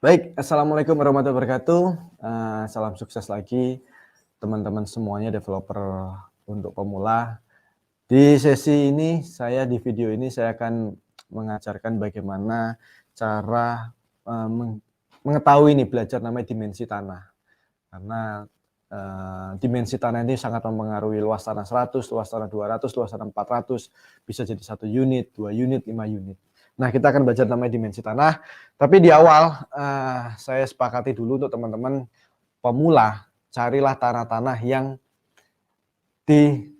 Baik, Assalamualaikum warahmatullahi wabarakatuh. Salam sukses lagi teman-teman semuanya developer untuk pemula. Di sesi ini, di video ini saya akan mengajarkan bagaimana cara mengetahui nih belajar namanya dimensi tanah. Karena dimensi tanah ini sangat mempengaruhi luas tanah 100, luas tanah 200, luas tanah 400, bisa jadi 1 unit, 2 unit, 5 unit. Nah, kita akan belajar namanya dimensi tanah. Tapi di awal, saya sepakati dulu untuk teman-teman pemula, carilah tanah-tanah yang di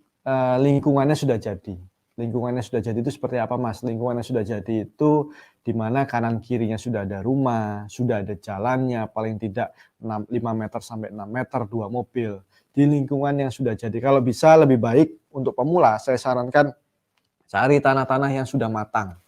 lingkungannya sudah jadi. Lingkungannya sudah jadi itu seperti apa, Mas? Lingkungannya sudah jadi itu di mana kanan kirinya sudah ada rumah, sudah ada jalannya, paling tidak 5 meter sampai 6 meter, 2 mobil. Di lingkungan yang sudah jadi. Kalau bisa lebih baik untuk pemula, saya sarankan cari tanah-tanah yang sudah matang.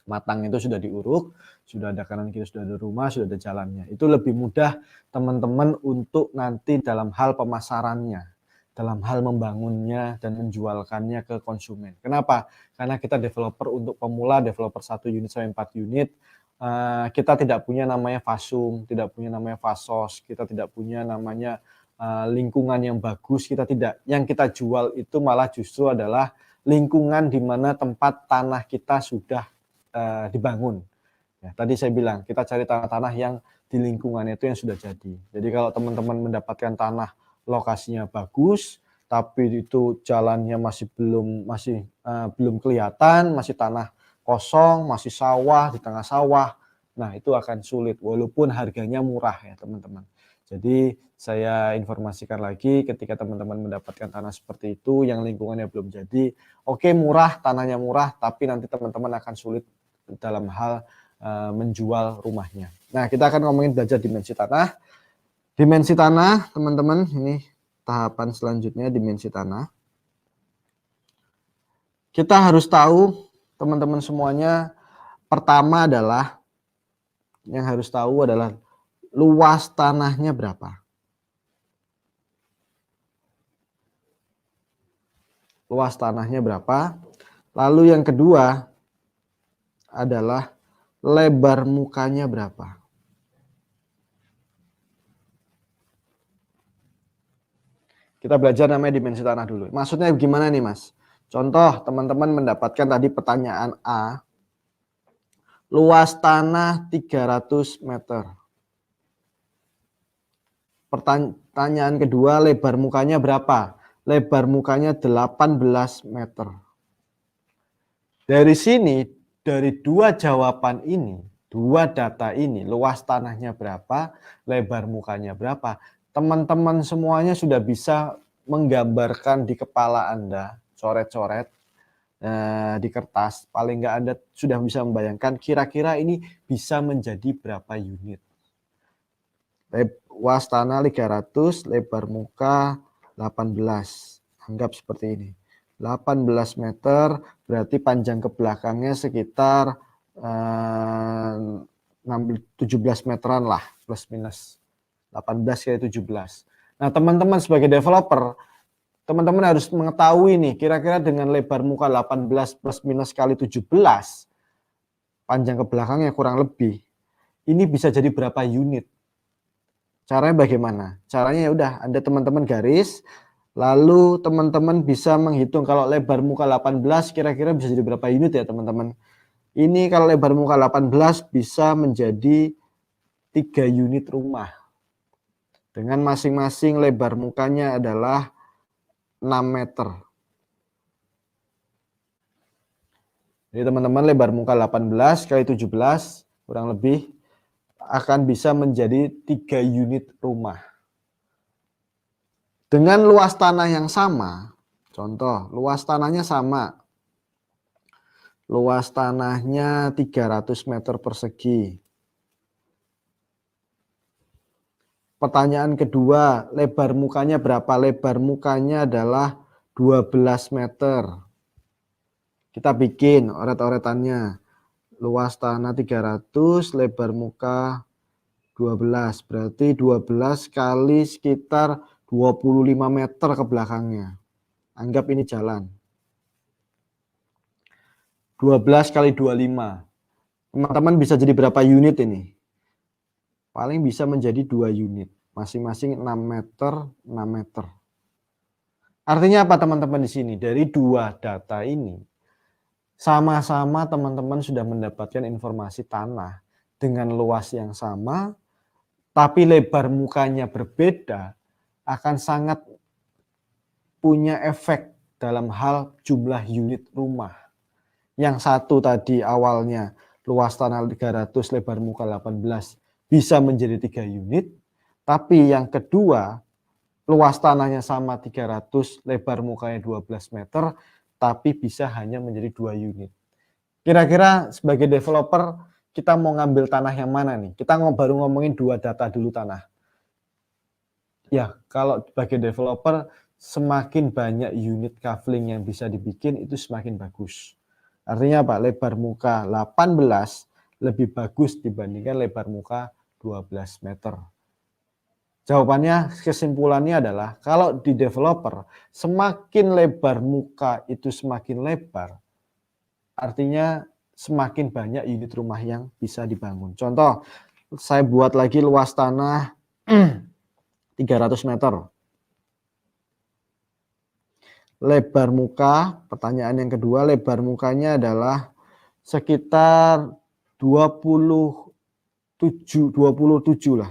Matang itu sudah diuruk, sudah ada kanan kiri, sudah ada rumah, sudah ada jalannya. Itu lebih mudah teman-teman untuk nanti dalam hal pemasarannya, dalam hal membangunnya dan menjualkannya ke konsumen. Kenapa? Karena kita developer untuk pemula, developer 1 unit sampai 4 unit, kita tidak punya namanya fasum, tidak punya namanya fasos, kita tidak punya namanya lingkungan yang bagus, kita tidak. Yang kita jual itu malah justru adalah lingkungan di mana tempat tanah kita sudah dibangun. Ya, tadi saya bilang kita cari tanah-tanah yang di lingkungannya itu yang sudah jadi. Jadi kalau teman-teman mendapatkan tanah lokasinya bagus, tapi itu jalannya masih belum kelihatan, masih tanah kosong, masih sawah di tengah sawah. Nah, itu akan sulit walaupun harganya murah ya, teman-teman. Jadi saya informasikan lagi ketika teman-teman mendapatkan tanah seperti itu yang lingkungannya belum jadi, oke murah, tanahnya murah, tapi nanti teman-teman akan sulit dalam hal menjual rumahnya. Nah, kita akan ngomongin belajar dimensi tanah. Dimensi tanah, teman-teman, ini tahapan selanjutnya dimensi tanah. Kita harus tahu, teman-teman semuanya, pertama adalah yang harus tahu adalah luas tanahnya berapa. Luas tanahnya berapa. Lalu yang kedua adalah lebar mukanya berapa. Kita belajar namanya dimensi tanah dulu. Maksudnya gimana nih, Mas? Contoh, teman-teman mendapatkan tadi pertanyaan A. Luas tanah 300 meter. Pertanyaan kedua, lebar mukanya berapa? Lebar mukanya 18 meter. Dari sini, dari dua jawaban ini, dua data ini, luas tanahnya berapa, lebar mukanya berapa, teman-teman semuanya sudah bisa menggambarkan di kepala Anda, coret-coret di kertas, paling nggak Anda sudah bisa membayangkan kira-kira ini bisa menjadi berapa unit. Luas tanah 300, lebar muka 18, anggap seperti ini. 18 meter berarti panjang ke belakangnya sekitar 17 meteran lah, plus minus 18 kali 17. Nah, teman-teman sebagai developer, teman-teman harus mengetahui nih, kira-kira dengan lebar muka 18 plus minus kali 17, panjang ke belakangnya kurang lebih, ini bisa jadi berapa unit. Caranya bagaimana? Caranya ya udah, Anda teman-teman garis, lalu teman-teman bisa menghitung kalau lebar muka 18 kira-kira bisa jadi berapa unit ya teman-teman. Ini kalau lebar muka 18 bisa menjadi 3 unit rumah. Dengan masing-masing lebar mukanya adalah 6 meter. Jadi teman-teman lebar muka 18 kali 17 kurang lebih akan bisa menjadi 3 unit rumah. Dengan luas tanah yang sama, contoh luas tanahnya sama, luas tanahnya 300 meter persegi. Pertanyaan kedua, lebar mukanya berapa? Lebar mukanya adalah 12 meter. Kita bikin oret-oretannya. Luas tanah 300, lebar muka 12. Berarti 12 kali sekitar 25 meter ke belakangnya. Anggap ini jalan. 12 kali 25. Teman-teman bisa jadi berapa unit ini? paling bisa menjadi 2 unit, masing-masing 6 meter, 6 meter. Artinya apa teman-teman di sini? Dari dua data ini, sama-sama teman-teman sudah mendapatkan informasi tanah dengan luas yang sama, tapi lebar mukanya berbeda, akan sangat punya efek dalam hal jumlah unit rumah. Yang satu tadi awalnya luas tanah 300, lebar muka 18, bisa menjadi 3 unit, tapi yang kedua luas tanahnya sama 300, lebar mukanya 12 meter, tapi bisa hanya menjadi 2 unit. Kira-kira sebagai developer, kita mau ngambil tanah yang mana nih? Kita baru ngomongin dua data dulu tanah. Ya, kalau sebagai developer, semakin banyak unit kaveling yang bisa dibikin, itu semakin bagus. Artinya apa? Lebar muka 18 lebih bagus dibandingkan lebar muka 12 meter. Jawabannya, kesimpulannya adalah kalau di developer semakin lebar muka itu semakin lebar, artinya semakin banyak unit rumah yang bisa dibangun. Contoh, saya buat lagi luas tanah 300 meter. Lebar muka, pertanyaan yang kedua, lebar mukanya adalah sekitar 27 lah.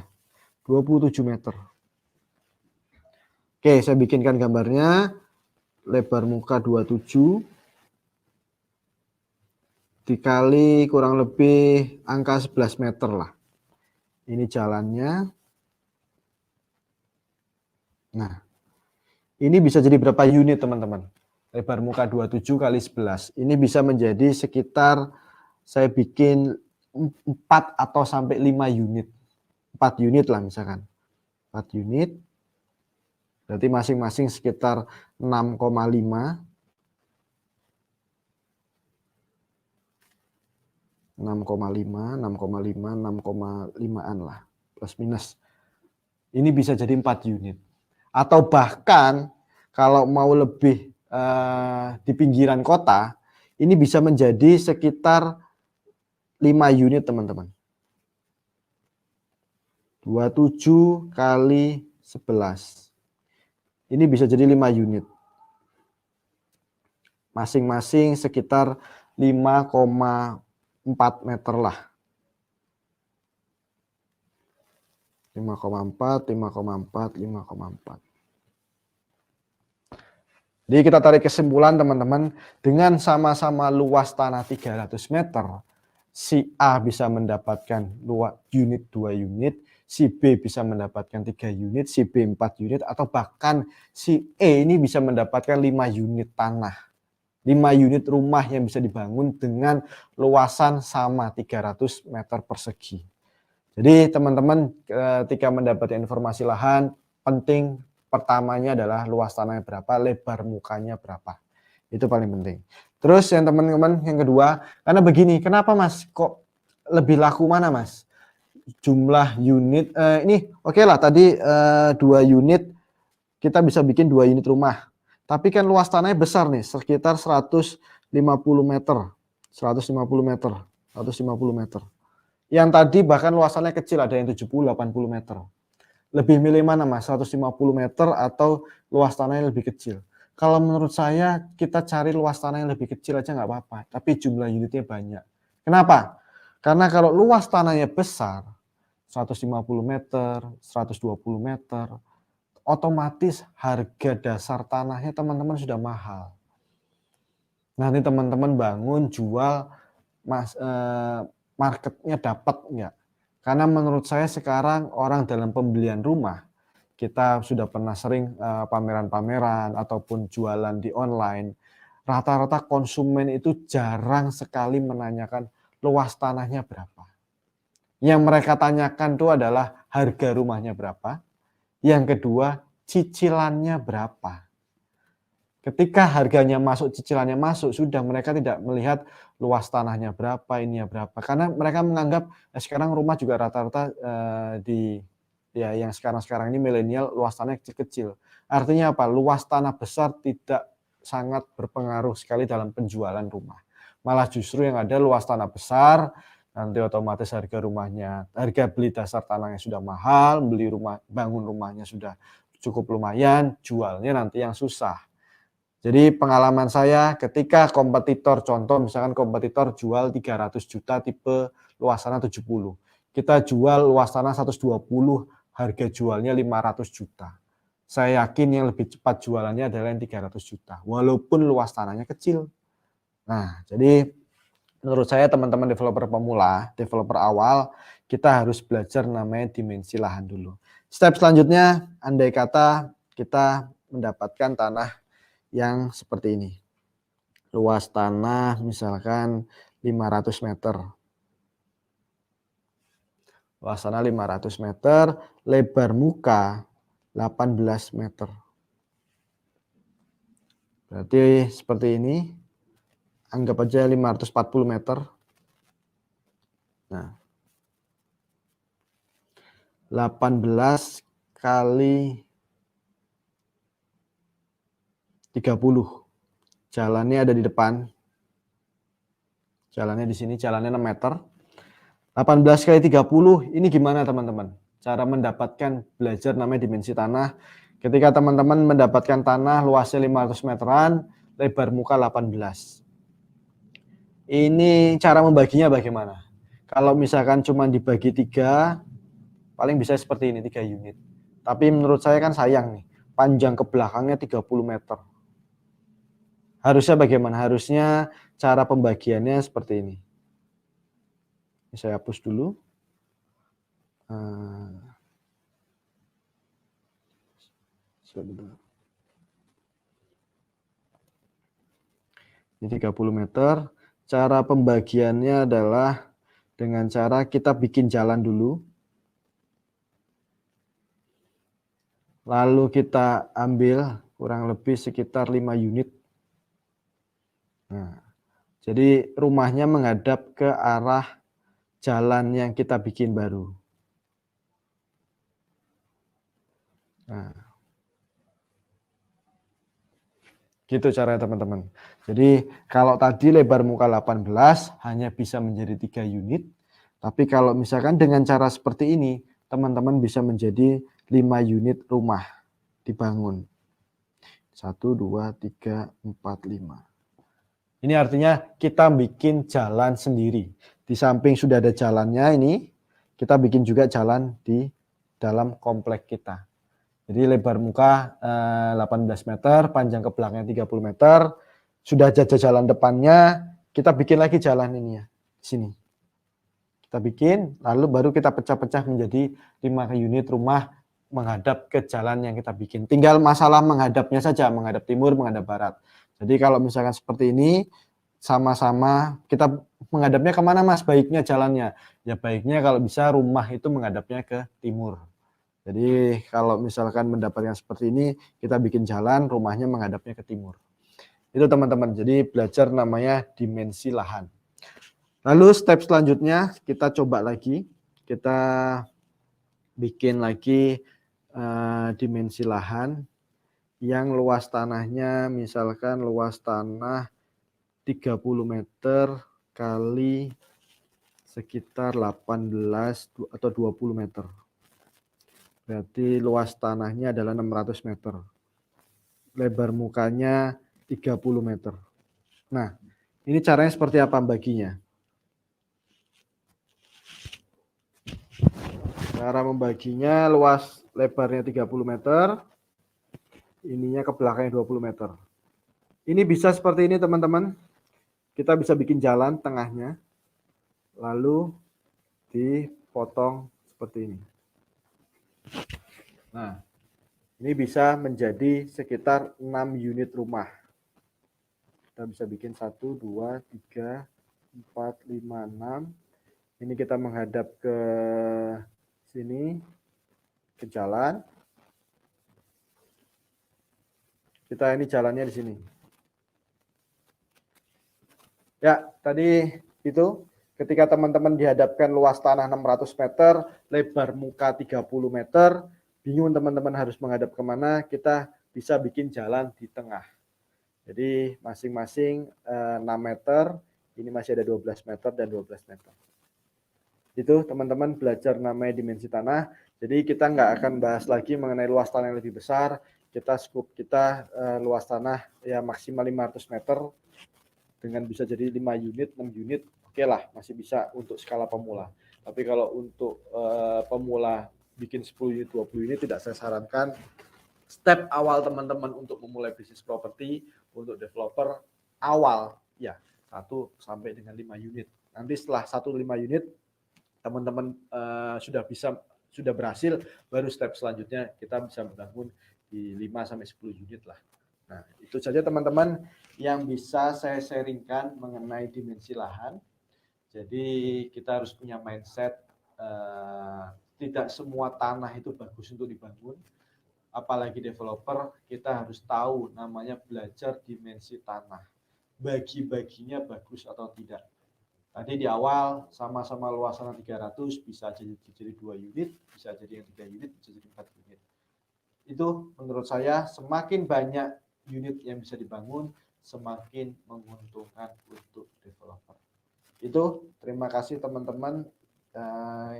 27 meter. Oke, saya bikinkan gambarnya. Lebar muka 27 dikali kurang lebih angka 11 meter lah. Ini jalannya. Nah, ini bisa jadi berapa unit teman-teman? Lebar muka 27 kali 11. Ini bisa menjadi sekitar, saya bikin 4 atau sampai 5 unit. 4 unit lah misalkan. 4 unit. Berarti masing-masing sekitar 6,5. 6,5an lah. Plus minus. Ini bisa jadi 4 unit. Atau bahkan kalau mau lebih di pinggiran kota, ini bisa menjadi sekitar 5 unit teman-teman. 27 kali 11. Ini bisa jadi 5 unit. Masing-masing sekitar 5,4 meter lah. 5,4, 5,4, 5,4. Jadi kita tarik kesimpulan teman-teman, dengan sama-sama luas tanah 300 meter, si A bisa mendapatkan unit 2 unit, si B bisa mendapatkan 3 unit, si B 4 unit, atau bahkan si E ini bisa mendapatkan 5 unit tanah. 5 unit rumah yang bisa dibangun dengan luasan sama 300 meter persegi. Jadi teman-teman ketika mendapatkan informasi lahan, penting pertamanya adalah luas tanahnya berapa, lebar mukanya berapa. Itu paling penting. Terus yang teman-teman yang kedua, karena begini, kenapa Mas kok lebih laku mana Mas? Jumlah unit, ini oke lah tadi 2 unit, kita bisa bikin 2 unit rumah. Tapi kan luas tanahnya besar nih, sekitar 150 meter. 150 meter. 150 meter. Yang tadi bahkan luasannya kecil, ada yang 70-80 meter. Lebih milih mana Mas? 150 meter atau luas tanahnya lebih kecil? Kalau menurut saya kita cari luas tanah yang lebih kecil aja nggak apa-apa, tapi jumlah unitnya banyak. Kenapa? Karena kalau luas tanahnya besar, 150 meter, 120 meter, otomatis harga dasar tanahnya teman-teman sudah mahal. Nanti teman-teman bangun, jual, marketnya dapat enggak? Karena menurut saya sekarang orang dalam pembelian rumah, kita sudah pernah sering pameran-pameran ataupun jualan di online, rata-rata konsumen itu jarang sekali menanyakan luas tanahnya berapa. Yang mereka tanyakan itu adalah harga rumahnya berapa. Yang kedua, cicilannya berapa. Ketika harganya masuk, cicilannya masuk, sudah mereka tidak melihat luas tanahnya berapa, ininya berapa. Karena mereka menganggap sekarang rumah juga rata-rata yang sekarang-sekarang ini milenial luas tanahnya kecil-kecil. Artinya apa? Luas tanah besar tidak sangat berpengaruh sekali dalam penjualan rumah. Malah justru yang ada luas tanah besar, nanti otomatis harga beli dasar tanahnya sudah mahal, bangun rumahnya sudah cukup lumayan, jualnya nanti yang susah. Jadi pengalaman saya ketika kompetitor, contoh misalkan kompetitor jual 300 juta tipe luas tanah 70. Kita jual luas tanah 120, harga jualnya 500 juta. Saya yakin yang lebih cepat jualannya adalah yang 300 juta, walaupun luas tanahnya kecil. Nah, jadi menurut saya teman-teman developer pemula, developer awal, kita harus belajar namanya dimensi lahan dulu. Step selanjutnya, andai kata kita mendapatkan tanah yang seperti ini. Luas tanah misalkan 500 meter. Luas tanah 500 meter, lebar muka 18 meter. Berarti seperti ini. Anggap aja 540 meter. Nah, 18 kali 30. Jalannya ada di depan. Jalannya di sini, jalannya 6 meter. 18 kali 30, ini gimana teman-teman? Cara mendapatkan belajar namanya dimensi tanah. Ketika teman-teman mendapatkan tanah luasnya 500 meteran, lebar muka 18. Ini cara membaginya bagaimana? Kalau misalkan cuma dibagi 3, paling bisa seperti ini, 3 unit. Tapi menurut saya kan sayang nih, panjang ke belakangnya 30 meter. Harusnya bagaimana? Harusnya cara pembagiannya seperti ini. Ini saya hapus dulu. Ini 30 meter. Cara pembagiannya adalah dengan cara kita bikin jalan dulu. Lalu kita ambil kurang lebih sekitar 5 unit. Nah, jadi rumahnya menghadap ke arah jalan yang kita bikin baru. Nah, gitu caranya teman-teman. Jadi kalau tadi lebar muka 18 hanya bisa menjadi 3 unit. Tapi kalau misalkan dengan cara seperti ini, teman-teman bisa menjadi 5 unit rumah dibangun. 1, 2, 3, 4, 5. Ini artinya kita bikin jalan sendiri. Di samping sudah ada jalannya ini, kita bikin juga jalan di dalam komplek kita. Jadi lebar muka 18 meter, panjang ke belakangnya 30 meter. Sudah ada jalan depannya, kita bikin lagi jalan ini ya, di sini. Kita bikin, lalu baru kita pecah-pecah menjadi 5 unit rumah menghadap ke jalan yang kita bikin. Tinggal masalah menghadapnya saja, menghadap timur, menghadap barat. Jadi kalau misalkan seperti ini, sama-sama kita menghadapnya kemana mas baiknya jalannya? Ya baiknya kalau bisa rumah itu menghadapnya ke timur. Jadi kalau misalkan mendapatkan seperti ini, kita bikin jalan, rumahnya menghadapnya ke timur. Itu teman-teman, jadi belajar namanya dimensi lahan. Lalu step selanjutnya, kita coba lagi, kita bikin lagi dimensi lahan yang luas tanahnya, misalkan luas tanah 30 meter kali sekitar 18 atau 20 meter. Berarti luas tanahnya adalah 600 meter. Lebar mukanya 30 meter. Nah, ini caranya seperti apa baginya? Cara membaginya luas lebarnya 30 meter. Ininya ke belakangnya 20 meter. Ini bisa seperti ini teman-teman. Kita bisa bikin jalan tengahnya. Lalu dipotong seperti ini. Nah, ini bisa menjadi sekitar 6 unit rumah. Kita bisa bikin 1, 2, 3, 4, 5, 6. Ini kita menghadap ke sini, ke jalan. Kita ini jalannya di sini. Ya, tadi itu ketika teman-teman dihadapkan luas tanah 600 meter, lebar muka 30 meter, bingung teman-teman harus menghadap kemana, kita bisa bikin jalan di tengah. Jadi masing-masing 6 meter, ini masih ada 12 meter dan 12 meter. Itu teman-teman belajar namanya dimensi tanah. Jadi kita nggak akan bahas lagi mengenai luas tanah yang lebih besar. Kita scope kita luas tanah ya maksimal 500 meter dengan bisa jadi 5 unit, 6 unit, oke lah, masih bisa untuk skala pemula. Tapi kalau untuk pemula bikin 10 unit, 20 unit tidak saya sarankan. Step awal teman-teman untuk memulai bisnis properti untuk developer awal ya 1 sampai dengan 5 unit. Nanti setelah 1-5 unit teman-teman sudah berhasil, baru step selanjutnya kita bisa membangun di 5 sampai 10 unit lah. Nah, itu saja teman-teman yang bisa saya sharingkan mengenai dimensi lahan. Jadi kita harus punya mindset tidak semua tanah itu bagus untuk dibangun. Apalagi developer, kita harus tahu namanya belajar dimensi tanah. Bagi-baginya bagus atau tidak. Tadi di awal sama-sama luas tanah 300 bisa jadi 2 unit, bisa jadi yang 3 unit, bisa jadi 4 unit. Itu menurut saya semakin banyak unit yang bisa dibangun, semakin menguntungkan untuk developer. Itu terima kasih teman-teman.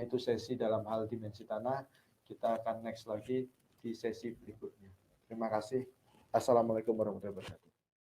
Itu sesi dalam hal dimensi tanah. Kita akan next lagi di sesi berikutnya. Terima kasih. Assalamualaikum warahmatullahi wabarakatuh.